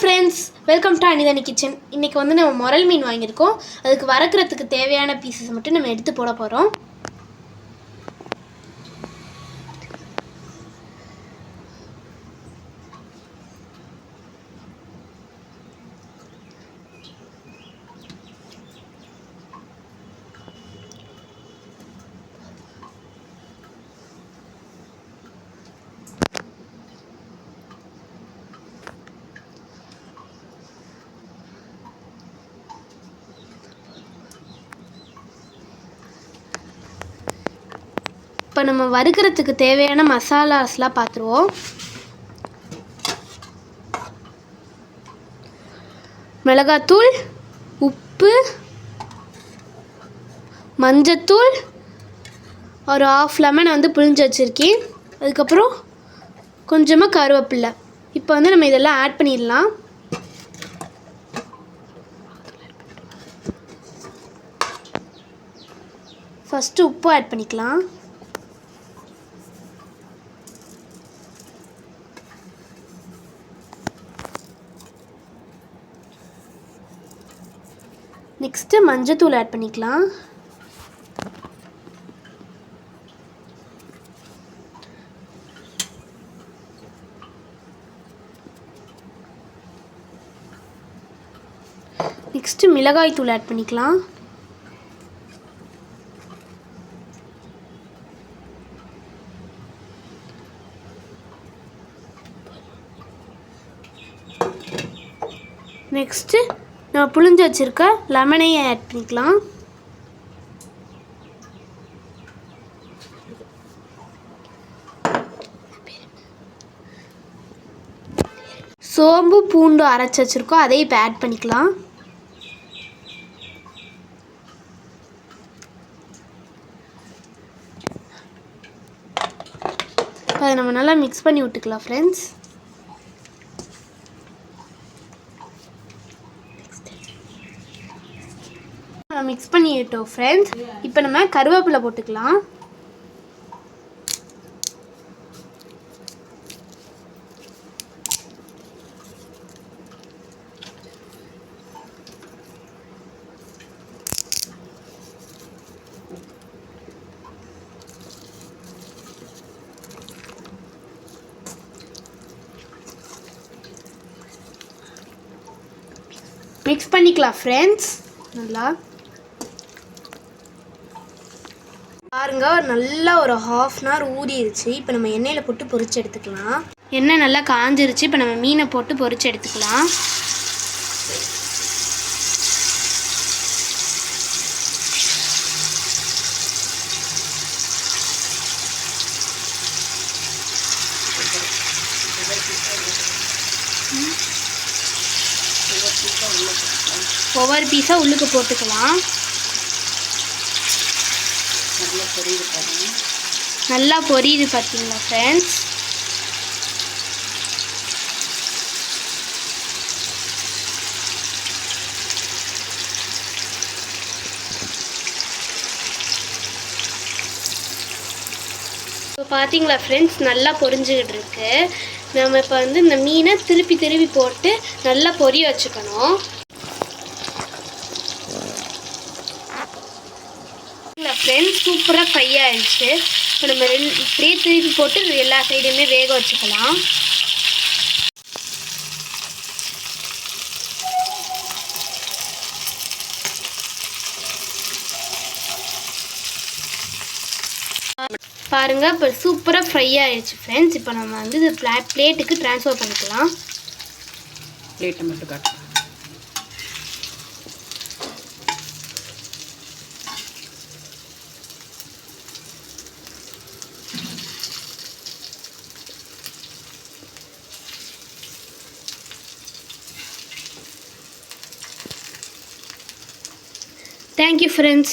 Friends, welcome to Anithani kitchen. இன்றைக்கி வந்து நம்ம முரல் மீன் வாங்கியிருக்கோம். அதுக்கு வறுக்கிறதுக்கு தேவையான பீசஸ் மட்டும் நம்ம எடுத்து போட போகிறோம். இப்போ நம்ம வறுக்கிறதுக்கு தேவையான மசாலாஸ்லாம் பார்த்துருவோம். மிளகாத்தூள், உப்பு, மஞ்சத்தூள், ஒரு ½ லெமன் வந்து புழிஞ்சு வச்சுருக்கேன். அதுக்கப்புறம் கொஞ்சமாக கருவேப்பிலை. இப்போ வந்து நம்ம இதெல்லாம் ஆட் பண்ணிடலாம். ஃபஸ்ட்டு உப்பு ஆட் பண்ணிக்கலாம். நெக்ஸ்ட்டு மஞ்சத்தூள் ஆட் பண்ணிக்கலாம். நெக்ஸ்ட்டு மிளகாய் தூள் ஆட் பண்ணிக்கலாம். நெக்ஸ்ட்டு நம்ம புழிஞ்சு வச்சுருக்க லெமனையும் ஆட் பண்ணிக்கலாம். சோம்பு பூண்டு அரைச்சி வச்சுருக்கோம், அதையும் இப்போ ஆட் பண்ணிக்கலாம். அதை நம்ம நல்லா மிக்ஸ் பண்ணி விட்டுக்கலாம் ஃப்ரெண்ட்ஸ். மிக்ஸ் பண்ணிட்டோம் ஃப்ரெண்ட்ஸ். இப்போ நம்ம கருவேப்பிலை போட்டுக்கலாம். மிக்ஸ் பண்ணிக்கலாம் ஃப்ரெண்ட்ஸ். நல்லா பாருங்க, நல்லா ஒரு ½ அன் ஹவர் ஊறிடுச்சு. இப்போ நம்ம எண்ணெயில் போட்டு பொரிச்சு எடுத்துக்கலாம். எண்ணெய் நல்லா காஞ்சிருச்சு. இப்போ நம்ம மீனை போட்டு பொரிச்சு எடுத்துக்கலாம். ஒவ்வொரு பீஸாக உள்ளுக்கு போட்டுக்கலாம். நல்லா பொரியுது பார்த்தீங்களா ஃப்ரெண்ட்ஸ். இப்போ பார்த்தீங்களா ஃப்ரெண்ட்ஸ், நல்லா பொரிஞ்சுக்கிட்டு இருக்கு. நம்ம இப்போ வந்து இந்த மீனை திருப்பி போட்டு நல்லா பொரிய வச்சுக்கணும். ஃப்ரெண்ட்ஸ், சூப்பராக ஃப்ரை ஆகிடுச்சு. இப்போ நம்ம இப்படியே திருப்பி போட்டு எல்லா சைடுமே வேக வச்சுக்கலாம். பாருங்கள், இப்போ சூப்பராக ஃப்ரை ஆகிடுச்சு ஃப்ரெண்ட்ஸ். இப்போ நம்ம வந்து இது பிளேட்டுக்கு ட்ரான்ஸ்ஃபர் பண்ணிக்கலாம். பிளேட்டை மட்டும் காட்டுறேன். Thank you friends.